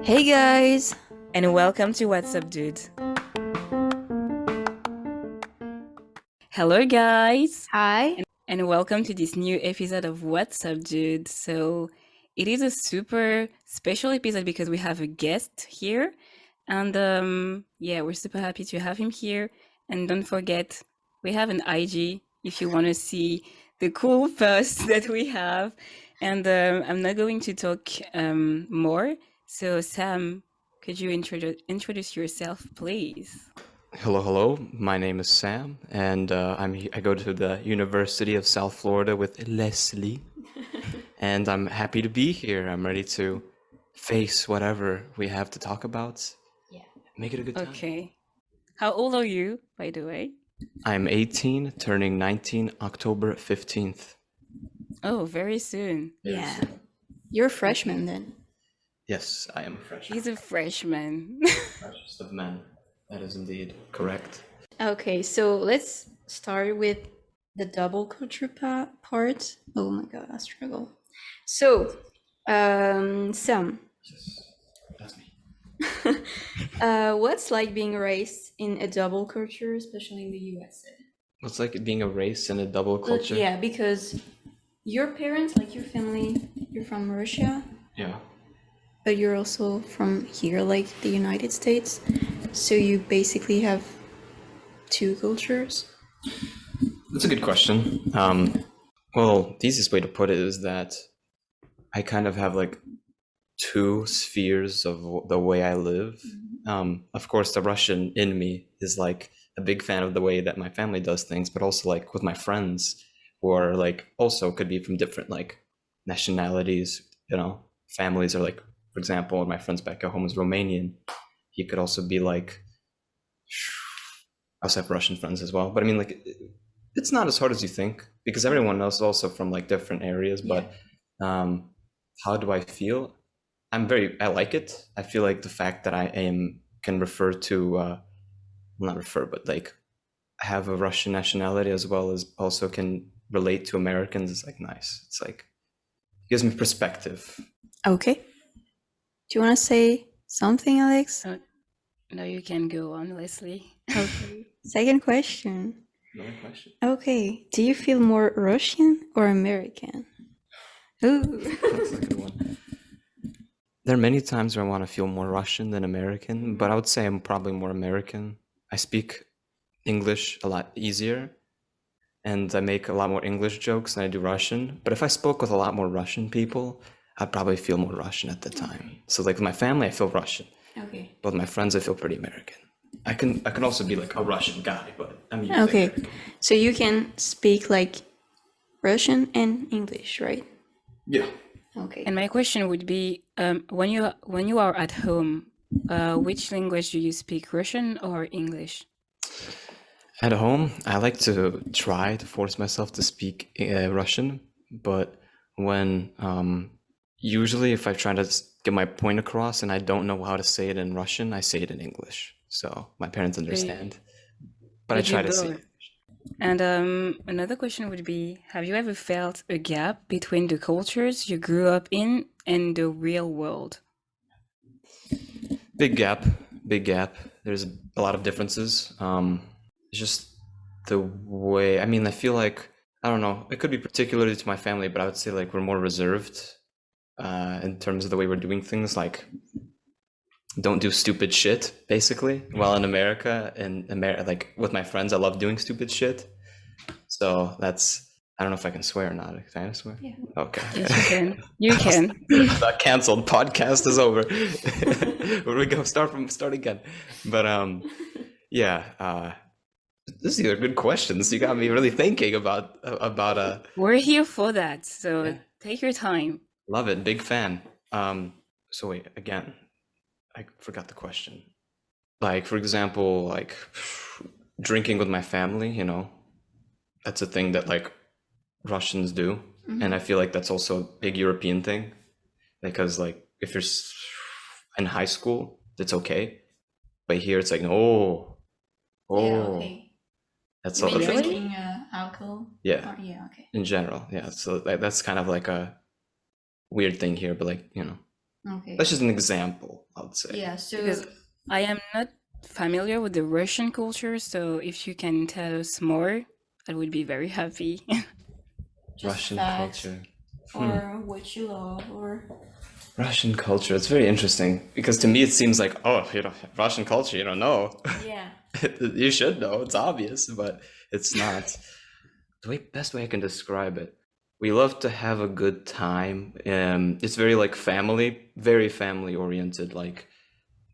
Hey guys! And welcome to What's Up, Dude. Hello, guys, Hi! and welcome to this new episode of What's Up, Dude. So, it is a super special episode because we have a guest here, and yeah, we're super happy to have him here. And don't forget, we have an IG if you want to see the cool posts that we have. And I'm not going to talk more. So, Sam, could you introduce yourself, please? Hello. My name is Sam, and I go to the University of South Florida with Leslie, and I'm happy to be here. I'm ready to face whatever we have to talk about. Yeah. Make it a good time. Okay. How old are you, by the way? I'm 18, turning 19 October 15th. Oh, very soon. Yeah. You're a freshman then. Yes, I am a freshman. He's a freshman. Freshest of men. That is indeed correct. Okay, so let's start with the double culture part. Oh my god, I struggle. So, Sam, Yes, that's me. what's like being raised in a double culture, especially in the USA? What's like being a race in a double culture? Yeah, because your parents, like your family, you're from Russia, Yeah. but you're also from here, like the United States. So you basically have two cultures. That's a good question. Well, the easiest way to put it is that I kind of have like two spheres of the way I live. Of course, the Russian in me is like a big fan of the way that my family does things, but also like with my friends who are like also could be from different like nationalities, families are like, for example, one of my friends back at home is Romanian. He could also be like, I also have Russian friends as well, but I mean, like, it's not as hard as you think because everyone else is also from like different areas. But how do I feel? I like it. I feel like the fact that can refer to, not refer, but like have a Russian nationality as well as also can relate to Americans is like nice. It's like gives me perspective. Okay. Do you want to say something, Alex? No, you can go on, Leslie. Okay. Second question. Another question. Okay. Do you feel more Russian or American? Ooh. That's a good one. There are many times where I want to feel more Russian than American, but I would say I'm probably more American. I speak English a lot easier, and I make a lot more English jokes than I do Russian. But if I spoke with a lot more Russian people, I'd probably feel more Russian at the time. So like with my family, I feel Russian. Okay. But with my friends, I feel pretty American. I can also be like a Russian guy, but I'm usually Okay. American. So you can speak like Russian and English, right? Yeah. Okay. And my question would be, when you are at home, which language do you speak, Russian or English? At home, I like to try to force myself to speak Russian, but when usually if I try to get my point across and I don't know how to say it in Russian, I say it in English. So my parents understand. But I you try do to say both. And another question would be, have you ever felt a gap between the cultures you grew up in and the real world? big gap, big gap. There's a lot of differences. It's just the way, I mean, I feel like, I don't know, it could be particularly to my family, but I would say like we're more reserved in terms of the way we're doing things. Like, don't do stupid shit, basically. While in America, like with my friends, I love doing stupid shit. So that's, I don't know if I can swear or not. Can I swear? Yeah. Okay. Yes, you can. You can. That canceled. Podcast is over. Where we go? Start again. But yeah. These are good questions. You got me really thinking about. We're here for that, so Yeah. take your time. Love it. Big fan. So wait, again, I forgot the question. Like, for example, like drinking with my family, that's a thing that like Russians do. And I feel like that's also a big European thing because like if you're in high school, it's okay. But here it's like, oh, that's You mean all. Really? drinking alcohol? Yeah, Or, yeah, okay. in general, yeah. So that's kind of like a weird thing here, but like Okay. That's just an example, I would say. Yeah. So Because I am not familiar with the Russian culture, so if you can tell us more, I would be very happy. just Russian facts culture. or what you love or Russian culture. It's very interesting because to me it seems like, oh, Russian culture, you don't know. yeah. You should know. It's obvious, but it's not. Best way I can describe it. We love to have a good time. It's very like family, very family oriented. Like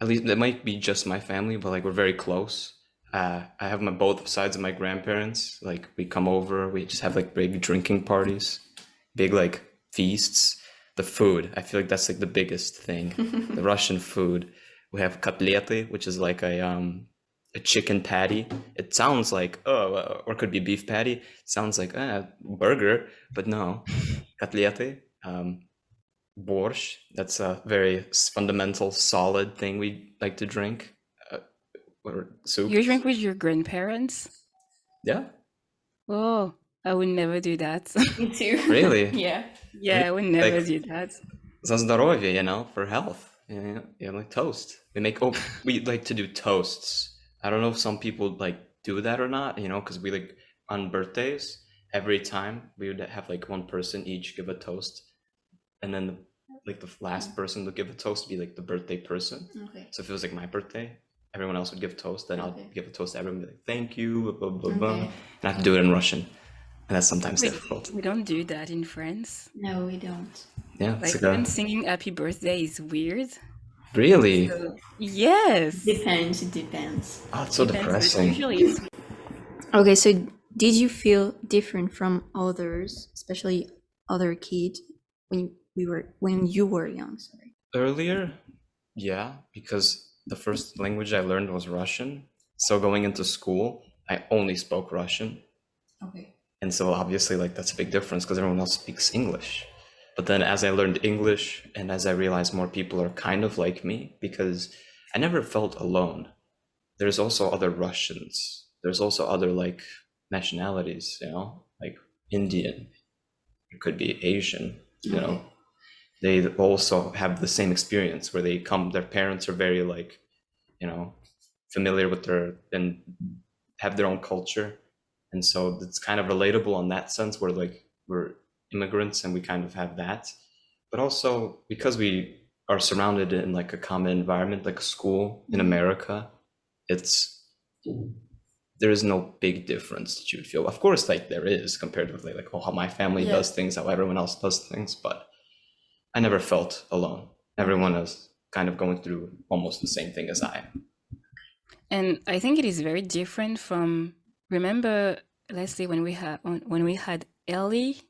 at least it might be just my family, but like we're very close. I have my both sides of my grandparents. Like we come over, we just have like big drinking parties, big like feasts. The food, I feel like that's like the biggest thing. The Russian food. We have kotlety, which is like a chicken patty. It sounds like or it could be beef patty. It sounds like burger, but no, kotlety. Borscht. That's a very fundamental, solid thing we like to drink. Or soup. You drink with your grandparents? Yeah, Oh, I would never do that. Me too. really. Yeah. Yeah, I would never Like do that. za zdrowie, for health. Like toast. We like to do toasts. I don't know if some people like do that or not. Because we like on birthdays every time we would have like one person each give a toast, and then the last person to give a toast would be like the birthday person. Okay. So if it was like my birthday, everyone else would give a toast, then I'll Okay. give a toast to everyone, be like, thank you, blah, blah, blah. Okay. And I have to do it in Russian. And that's sometimes Wait, difficult. we don't do that in France. No, we don't. Yeah, Like it's even singing happy birthday is weird. really? Yes. Depends. It depends. Oh, it's so Depends, but depressing. usually it's Okay, so did you feel different from others, especially other kids, when you were young? Sorry. Earlier, yeah, because the first language I learned was Russian. So going into school, I only spoke Russian. Okay. And so obviously like that's a big difference because everyone else speaks English. But then as I learned English and as I realized more people are kind of like me, because I never felt alone. There's also other Russians. There's also other like nationalities, like Indian. It could be Asian, Okay. They also have the same experience where their parents are very like, familiar with and have their own culture. And so it's kind of relatable in that sense where like we're immigrants and we kind of have that. But also because we are surrounded in like a common environment, like a school in America, there is no big difference that you would feel. Of course, like there is compared with like how my family does things, how everyone else does things, but I never felt alone. Everyone is kind of going through almost the same thing as I am. And I think it is very different from, remember Leslie when we had Ellie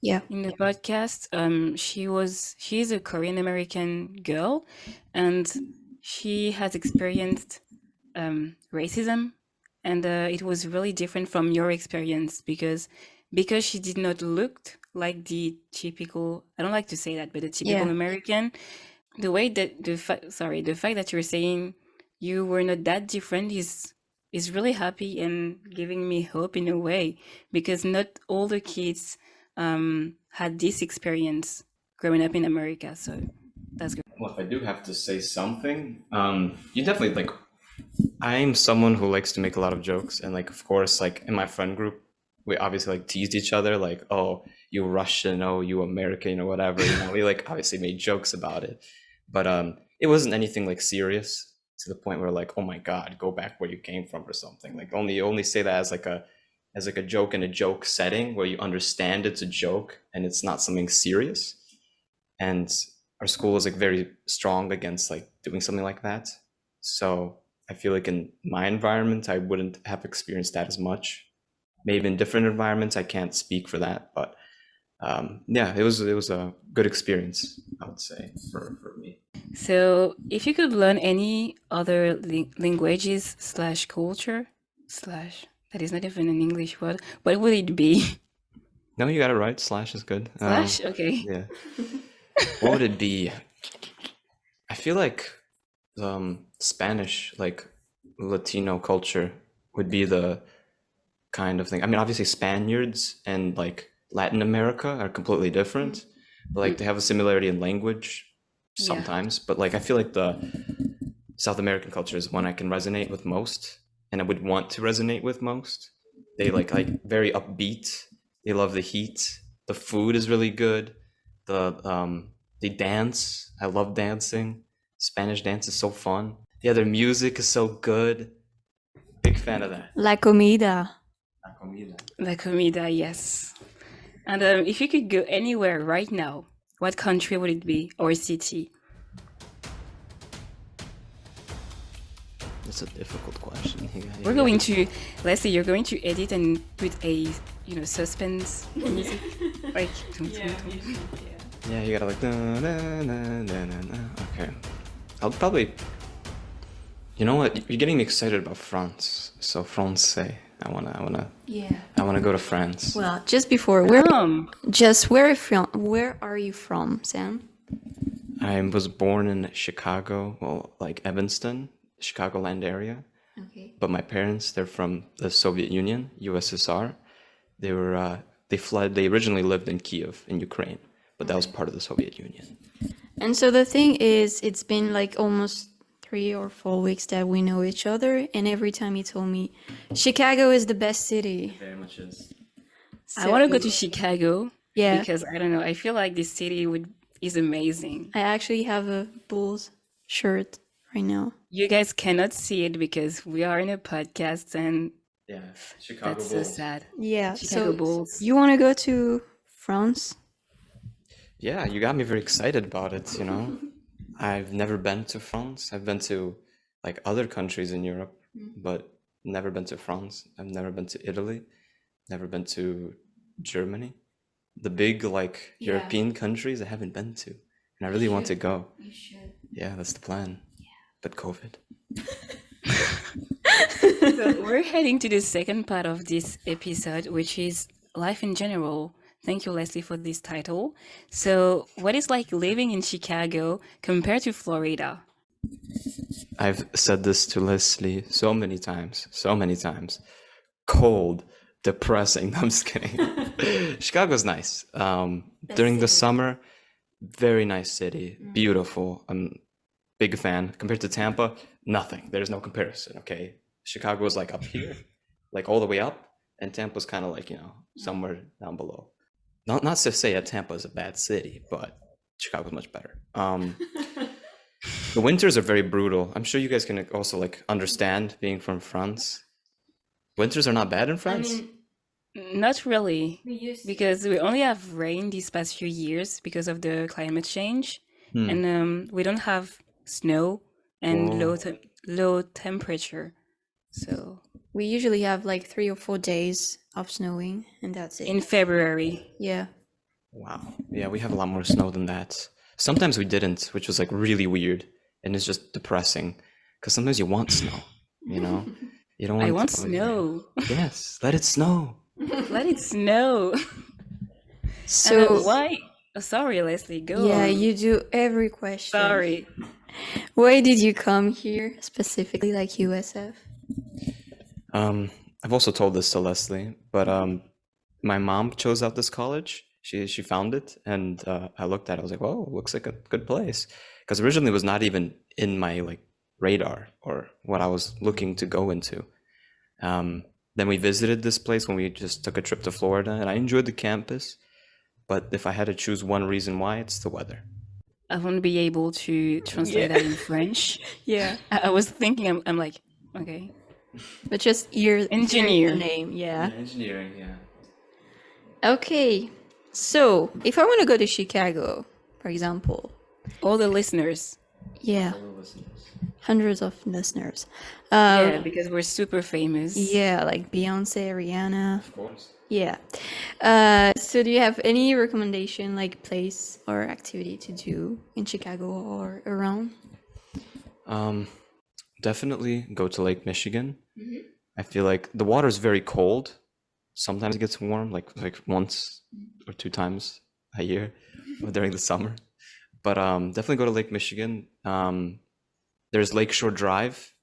Yeah. in the podcast. She's a Korean American girl, and she has experienced racism, and it was really different from your experience because she did not look like the typical, I don't like to say that, but the typical Yeah. American. The way that the fact that you're saying you were not that different is really happy and giving me hope in a way, because not all the kids had this experience growing up in America. So that's good. Well, if I do have to say something, you definitely like. I'm someone who likes to make a lot of jokes, and like, of course, like in my friend group, we obviously like teased each other, like, "Oh, you Russian, oh, you American, or whatever." We like obviously made jokes about it, but it wasn't anything like serious to the point where like, "Oh my God, go back where you came from" or something. Like only say that as like a joke in a joke setting where you understand it's a joke and it's not something serious. And our school is like very strong against like doing something like that. So I feel like in my environment, I wouldn't have experienced that as much. Maybe in different environments, I can't speak for that, but yeah, it was a good experience, I would say, for me. So if you could learn any other languages / culture / that is not even an English word, what would it be? No, you got it right. Slash is good. / okay. Yeah. What would it be? I feel like Spanish, like Latino culture, would be the kind of thing. I mean, obviously Spaniards and like Latin America are completely different, but like they have a similarity in language. sometimes, but like I feel like the South American culture is one I can resonate with most, and I would want to resonate with most. They like very upbeat. They love the heat. The food is really good. They dance. I love dancing. Spanish dance is so fun. Yeah, their music is so good. Big fan of that. La comida. La comida. La comida, yes. And if you could go anywhere right now, what country would it be or city? That's a difficult question. We're going to, Leslie, you're going to edit and put a, suspense music. Like, Yeah, you gotta like. Okay, I'll probably. You know what? You're getting me excited about France. So France. I wanna go to France. Well, just before, where are you from, Sam? I was born in Chicago, well, like Evanston, Chicagoland area. Okay. But my parents, they're from the Soviet Union, USSR. They originally lived in Kiev in Ukraine, but that was part of the Soviet Union. And so the thing is, it's been like almost 3 or 4 weeks that we know each other, and every time he told me, Chicago is the best city. It very much is. I want to go to Chicago. Yeah. Because I don't know, I feel like this city is amazing. I actually have a Bulls shirt right now. You guys cannot see it because we are in a podcast, and Yeah, Chicago that's Bulls. so sad. Yeah. Chicago So Bulls. you want to go to France? Yeah, you got me very excited about it, I've never been to France. I've been to like other countries in Europe, but never been to France. I've never been to Italy, never been to Germany. The big like European countries I haven't been to, and I really want to go. You should. Yeah, that's the plan. Yeah. But COVID. So we're heading to the second part of this episode, which is life in general. Thank you, Leslie, for this title. So, what is like living in Chicago compared to Florida? I've said this to Leslie so many times. Cold, depressing. I'm just kidding. Chicago's nice. During the summer, very nice city, beautiful. I'm big fan. Compared to Tampa, nothing. There's no comparison. Okay, Chicago is like up here, like all the way up, and Tampa's kind of like somewhere down below. Not to say that Tampa is a bad city, but Chicago's much better. The winters are very brutal. I'm sure you guys can also like understand being from France. Winters are not bad in France. Not really, because we only have rain these past few years because of the climate change, and we don't have snow and low temperature. So we usually have like 3 or 4 days of snowing, and that's it. In February. Yeah. Wow. Yeah, we have a lot more snow than that. Sometimes we didn't, which was like really weird, and it's just depressing. Because sometimes you want snow, You don't want. I want snow. Yes, let it snow. Let it snow. So why? Oh, sorry, Leslie. Go yeah, on. you do every question. Sorry. Why did you come here specifically, like USF? I've also told this to Leslie, but my mom chose out this college. She found it, and I looked at it. I was like, "Whoa, looks like a good place." Because originally it was not even in my like radar or what I was looking to go into. Then we visited this place when we just took a trip to Florida, and I enjoyed the campus. But if I had to choose one reason why, it's the weather. I won't be able to translate that in French. Yeah. I was thinking, I'm like, okay. But just hear Engineer. the name, yeah. Engineering, yeah. Okay. So, if I want to go to Chicago, for example, All the listeners. yeah, hundreds of listeners. Yeah, because we're super famous. Yeah, like Beyonce, Rihanna. Of course. Yeah. So do you have any recommendation, like place or activity to do in Chicago or around? Definitely go to Lake Michigan. I feel like the water is very cold. Sometimes it gets warm, like once or 2 times a year during the summer. But definitely go to Lake Michigan. There's Lakeshore Drive,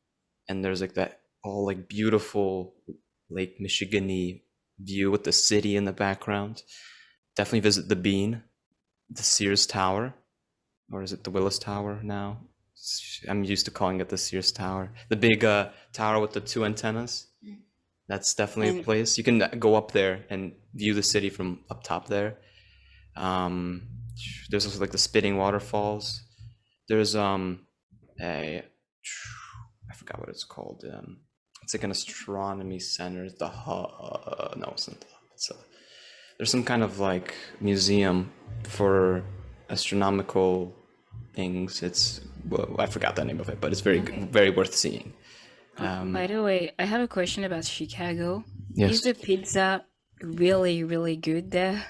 and there's like that all like beautiful Lake Michigan-y view with the city in the background. Definitely visit the Bean, the Sears Tower. or is it the Willis Tower now? I'm used to calling it the Sears Tower. The big tower with the 2 antennas. That's definitely a And place. You can go up there and view the city from up top there. Um, there's also like the spitting waterfalls. There's a I forgot what it's called. It's like an astronomy center. It's the no, it's not. It's a, there's some kind of like museum for astronomical things. It's well, I forgot the name of it, but it's very worth seeing. by the way, I have a question about Chicago. Yes. Is the pizza really, really good there?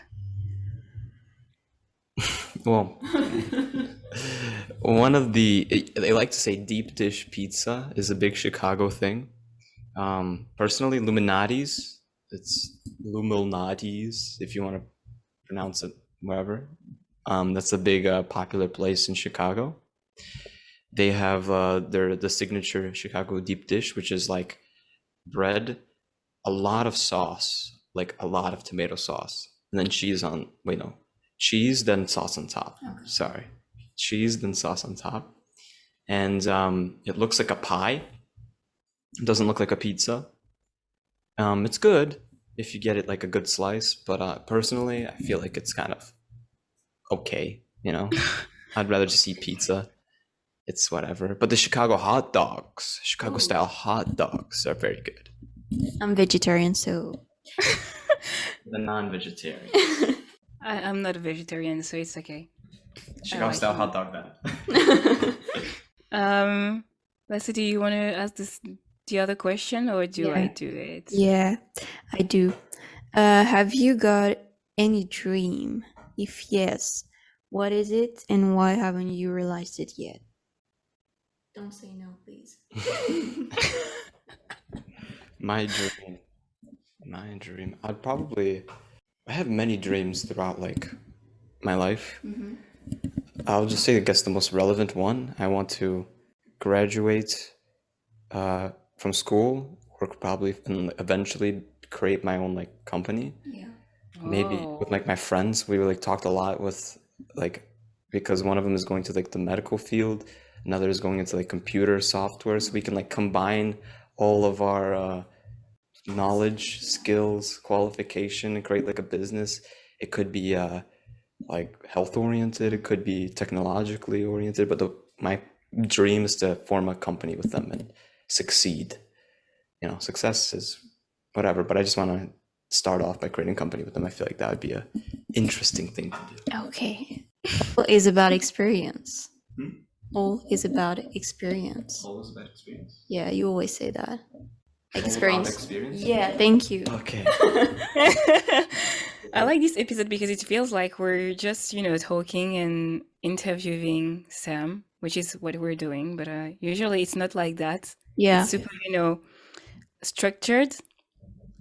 Well, one of they like to say deep dish pizza is a big Chicago thing. Personally, Illuminati's, it's Luminati's if you want to pronounce it wherever. That's a big popular place in Chicago. They have the signature Chicago deep dish, which is like bread, a lot of sauce, like a lot of tomato sauce, and then cheese on. Wait, no, cheese then sauce on top. Okay. Sorry, cheese then sauce on top, and it looks like a pie. It doesn't look like a pizza. It's good if you get it like a good slice, but personally, I feel like it's kind of okay. You know, I'd rather just eat pizza. It's whatever. But the Chicago hot dogs, Chicago style hot dogs are very good. I'm vegetarian, so The non-vegetarian. I'm not a vegetarian, so it's okay. Chicago style hot dog then. Leslie, do you want to ask the other question, or do I Yeah. do it? yeah, I do. Have you got any dream? If yes, what is it and why haven't you realized it yet? Don't say no, please. My dream. I have many dreams throughout like my life. I'll just say, I guess the most relevant one. I want to graduate from school, work probably, and eventually create my own like company. Yeah. Maybe with like my friends, we like talked a lot with like, because one of them is going to like the medical field, another is going into like computer software, so we can like combine all of our knowledge, skills, qualification, and create like a business. It could be like health oriented, it could be technologically oriented, but my dream is to form a company with them and succeed. You know, success is whatever, but I just want to start off by creating a company with them. I feel like that would be a interesting thing to do. Okay. All is about experience. All is about experience. Always about experience. Yeah, you always say that. All Experience. about experience? Yeah, thank you. Okay. I like this episode because it feels like we're just, talking and interviewing Sam, which is what we're doing. But usually it's not like that. Yeah. It's super, structured.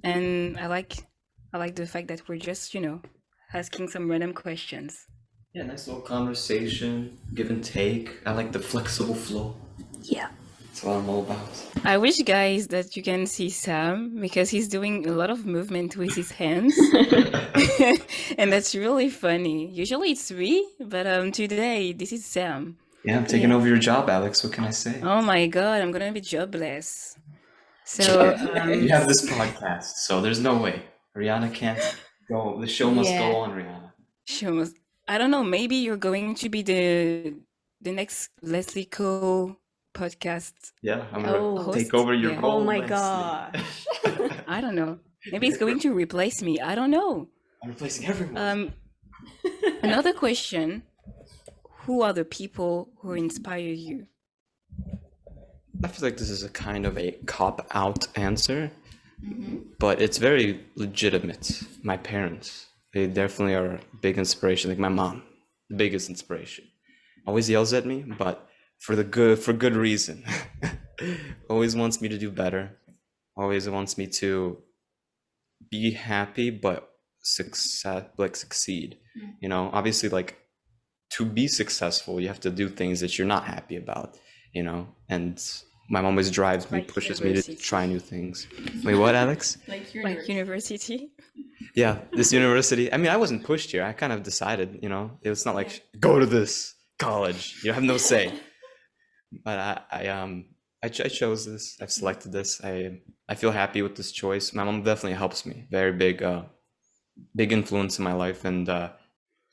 And I like the fact that we're just, asking some random questions. Yeah, nice little conversation, give and take. I like the flexible flow. Yeah. That's what I'm all about. I wish, guys, that you can see Sam because he's doing a lot of movement with his hands. And that's really funny. Usually it's me, but today this is Sam. Yeah, I'm taking over your job, Alex. What can I say? Oh my God, I'm gonna be jobless. So You have this podcast, so there's no way. Rihanna can't go. The show must Yeah. go on, Rihanna. I don't know, maybe you're going to be the next Leslie Co podcast. Yeah, I'm gonna Oh. take over your Yeah. role. Oh my Leslie. gosh. I don't know. Maybe it's going to replace me. I don't know. I'm replacing everyone. Another question. Who are the people who inspire you? I feel like this is a kind of a cop-out answer, but it's very legitimate. My parents, they definitely are a big inspiration. Like my mom, the biggest inspiration. Always yells at me, but for good reason. Always wants me to do better. Always wants me to be happy, but succeed. You know, obviously, like to be successful, you have to do things that you're not happy about. You know, and my mom always drives me, Like pushes me to university. try new things. Wait, what, Alex? Like university? Yeah, this university. I mean, I wasn't pushed here. I kind of decided, you know, it's not like go to this, college. You have no say. But I chose this. I've selected this. I feel happy with this choice. My mom definitely helps me. Very big influence in my life, and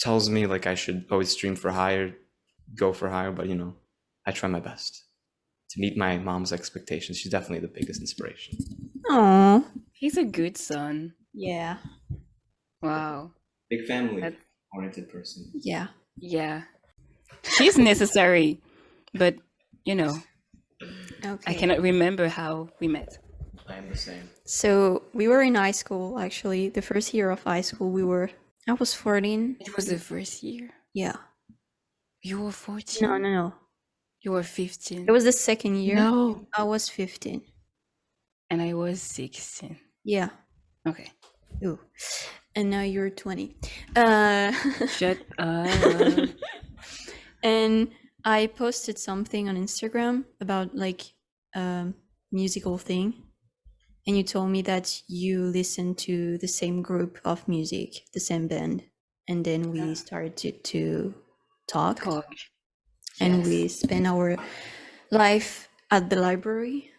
tells me like I should always stream for higher, go for higher. But I try my best to meet my mom's expectations. She's definitely the biggest inspiration. Oh, He's a good son. yeah, Wow. Big family That's- oriented person. yeah. Yeah. She's necessary, but Okay. I cannot remember how we met. I am the same. So we were in high school. Actually, the first year of high school, I was 14. It was the first year. Yeah. You were 14? No. You were 15. It was the second year. No. I was 15. And I was 16. Yeah. Okay. Ooh. And now you're 20. Shut up. And I posted something on Instagram about like musical thing. And you told me that you listened to the same group of music, the same band. And then we started to talk. And Yes. we spent our life at the library.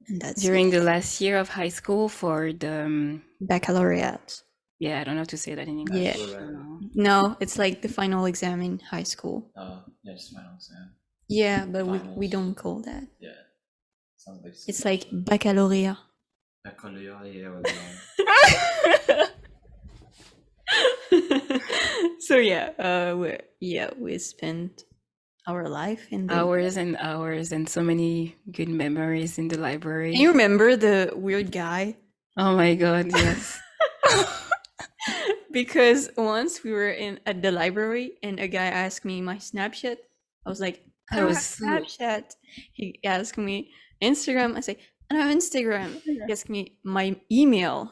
And that's During the last year of high school for the... baccalaureate. yeah, I don't know how to say that in English. Yeah. No, it's like the final exam in high school. Yeah, just final exam. Yeah, but we Finals. don't call that. Yeah. Sounds like It's like baccalaureate. So we spent our life in the Hours and hours and so many good memories in the library. Can you remember the weird guy? Oh my god, yes. Because once we were at the library and a guy asked me my Snapchat. I was like, I don't have Snapchat. He asked me Instagram. I say, I don't have Instagram. He asked me my email.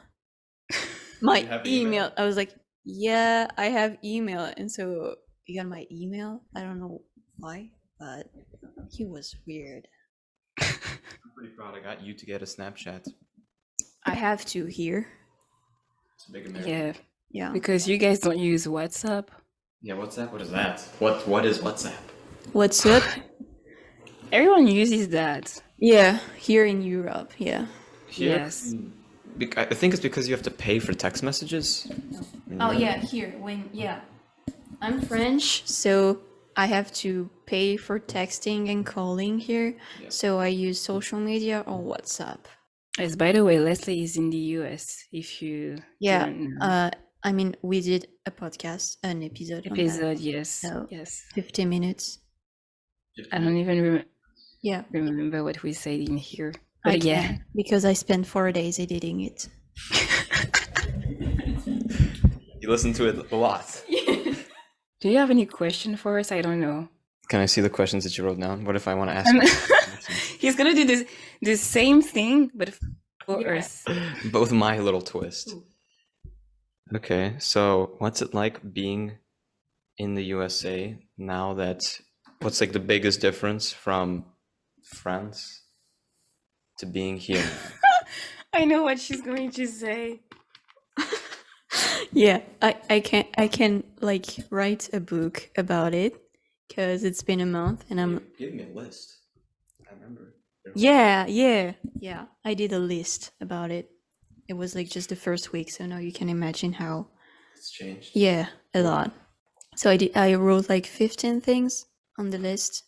My have email. email? I was like, yeah, I have email. And so he got my email. I don't know why, but he was weird. I'm pretty proud I got you to get a Snapchat. I have to here. It's a big American. Yeah, Yeah. because you guys don't use WhatsApp. Yeah, WhatsApp? What is that? What is WhatsApp? What's up? Everyone uses that. Yeah, here in Europe. Yeah. Here? Yes. I think it's because you have to pay for text messages. Oh yeah, here I'm French, so I have to pay for texting and calling here. Yeah. So I use social media or WhatsApp. As by the way, Leslie is in the US. If you Yeah. don't know. I mean, we did a podcast, an episode. on that. Episode, yes, So- yes. 50 minutes. I don't even Yeah. remember what we said in here. I But yeah, can, because I spent 4 days editing it. You listen to it a lot. do you have any question for us? I don't know. Can I see the questions that you wrote down? What if I want to ask And- you He's gonna do the same thing, but for Yeah. us. both my little twist? Okay, so what's it like being in the USA now that what's like the biggest difference from France to being here? I know what she's going to say. Yeah, I can like write a book about it because it's been a month and I'm Give me a list. I remember. yeah. I did a list about it. It was like just the first week, so now you can imagine how It's changed. yeah, a lot. So I wrote like 15 things on the list.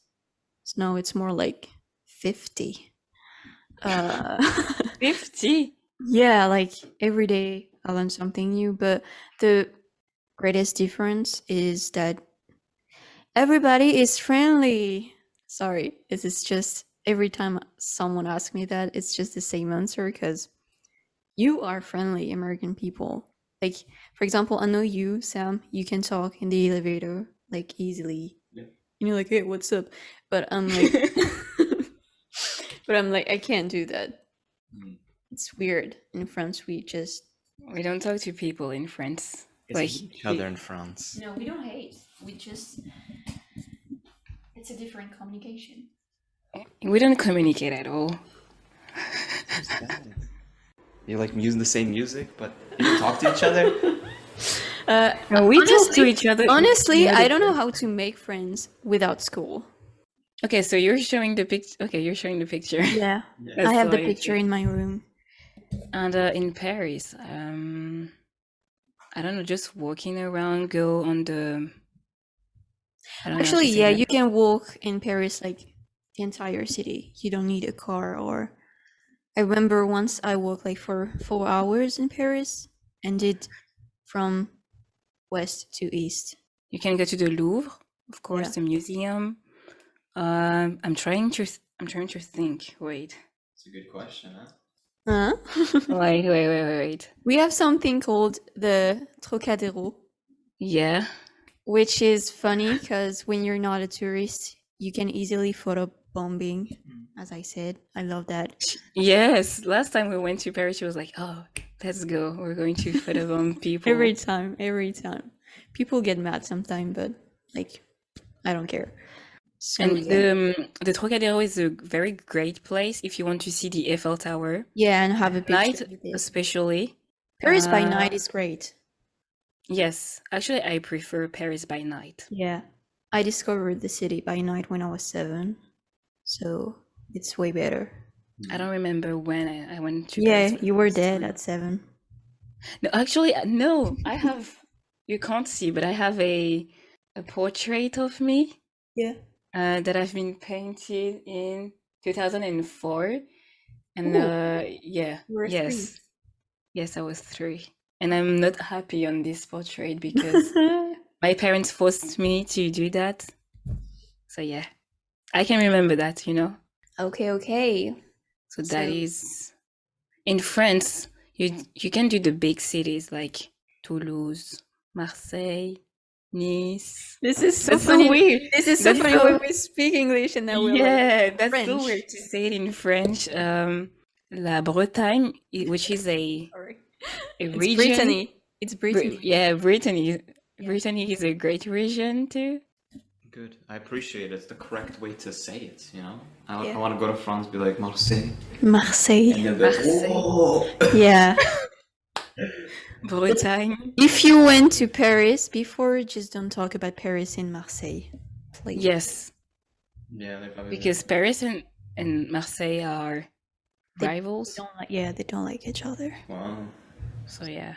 So now it's more like 50. 50. Yeah, like every day I learn something new, but the greatest difference is that everybody is friendly. Sorry, it's just every time someone asks me that, it's just the same answer because you are friendly American people. Like, for example, I know you, Sam, you can talk in the elevator like easily. Yeah. And you're like, hey, what's up? But I'm like, I can't do that. Mm. It's weird. In France, we don't talk to people in France. It's Like each other in France. No, we don't hate. We just it's a different communication. we don't communicate at all. You like using the same music, but you don't talk to each other. No, we talk to Honestly, each other. honestly, in I other don't know words. how to make friends without school. Okay, so you're showing the picture. Okay, you're showing the picture. Yeah, I That's have the why. picture in my room. And in Paris, I don't know, just walking around, go on the. I don't know how to Actually, say yeah, that. you can walk in Paris like the entire city. You don't need a car or. I remember once I walked like for 4 hours in Paris and did from west to east. You can go to the Louvre, of course, Yeah. the museum. I'm trying to. I'm trying to think. Wait. It's a good question, huh? Huh? Wait. We have something called the Trocadero, Yeah. which is funny because when you're not a tourist, you can easily photobombing. As I said, I love that. Yes. Last time we went to Paris, she was like, "Oh, let's go. We're going to photobomb people." Every time. People get mad sometimes, but like, I don't care. So And yeah. the Trocadero is a very great place if you want to see the Eiffel Tower. Yeah, and have a At night, picture with it. especially. Paris by night is great. Yes, actually, I prefer Paris by night. Yeah. I discovered the city by night when I was 7. So it's way better. I don't remember when I went to Yeah, Paris. For the you were first dead time. at 7. No, actually, no. I have. You can't see, but I have a portrait of me. Yeah. That I've been painted in 2004, and yeah, You were 3. yes, I was 3, and I'm not happy on this portrait because my parents forced me to do that. So yeah, I can remember that, you know. Okay. So that is in France. You can do the big cities like Toulouse, Marseille, Nice. This is so That's so funny. weird. This is so That's funny so- when we speak English and now we're Yeah, like that's French. so weird to say it in French. La Bretagne, which is a Sorry. region. It's Brittany. It's Brittany. Yeah, Brittany. Brittany is a great region too. Good. I appreciate it. It's the correct way to say it, you know? Yeah. I want to go to France, be like, Marseille. Marseille. And then be like, Marseille. whoa! Yeah. Bretagne. If you went to Paris before, just don't talk about Paris and Marseille, please. Yes, Yeah, they probably because Paris and Marseille are They rivals. they don't like each other. Wow. So yeah.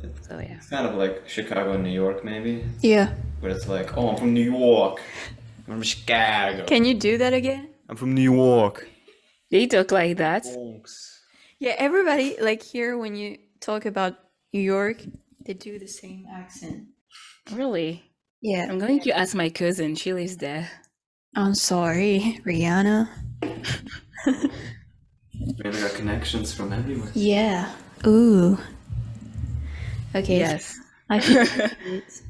It's kind of like Chicago and New York, maybe. Yeah. But it's like, oh, I'm from New York. I'm from Chicago. Can you do that again? I'm from New York. They talk like that. Bronx. Yeah, everybody, like here when you talk about New York, they do the same accent. Really? Yeah. I'm going to ask my cousin. She lives there. I'm sorry, Rihanna. We got connections from everywhere. Yeah. Ooh. Okay. Yes. I think that's it.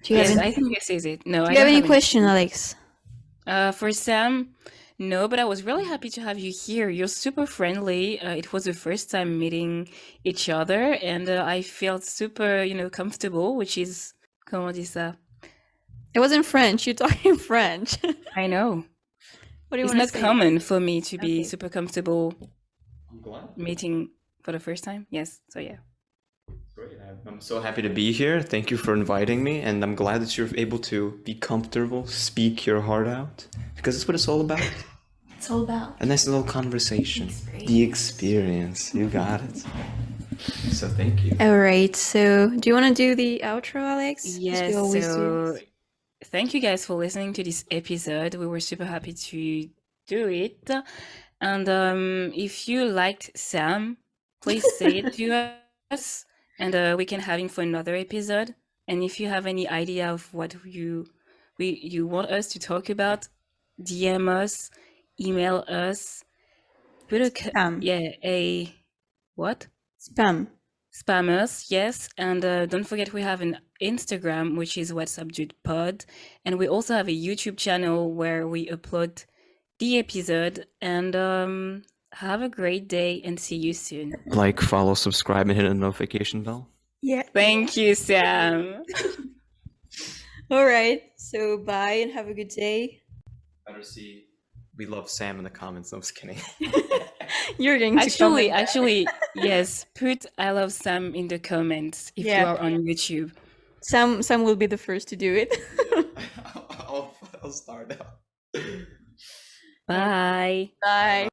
Do you Yes, have I think this is it. No, do I you have don't any question, Alex? For Sam, no, but I was really happy to have you here. You're super friendly. It was the first time meeting each other, and I felt super, comfortable, which is, comment on dit ça? It wasn't French. You're talking French. I know. What do you It's want not to say? common for me to be Okay. super comfortable I'm glad. meeting for the first time. Yes, so yeah. Great. I'm so happy to be here. Thank you for inviting me, and I'm glad that you're able to be comfortable, speak your heart out, because that's what it's all about. It's all about. A nice little conversation. The experience. You got it. So thank you. All right. So, do you want to do the outro, Alex? 'Cause we Yes, always do so this. thank you guys for listening to this episode. We were super happy to do it. And if you liked Sam, please say it to us, and we can have him for another episode. And if you have any idea of what you want us to talk about, DM us, email us. Put a Spam. a what? Spam. Spam us, yes. And don't forget we have an Instagram, which is What's Up Dude Pod. And we also have a YouTube channel where we upload the episode. And have a great day and see you soon. Like, follow, subscribe, and hit the notification bell. Yeah. Thank you, Sam. All right. So, bye and have a good day. Better see. We love Sam in the comments. I'm just kidding. You're going to comment. Actually, yes. Put "I love Sam" in the comments if you Yeah. are on YouTube. Sam will be the first to do it. I'll start out. Bye. Bye.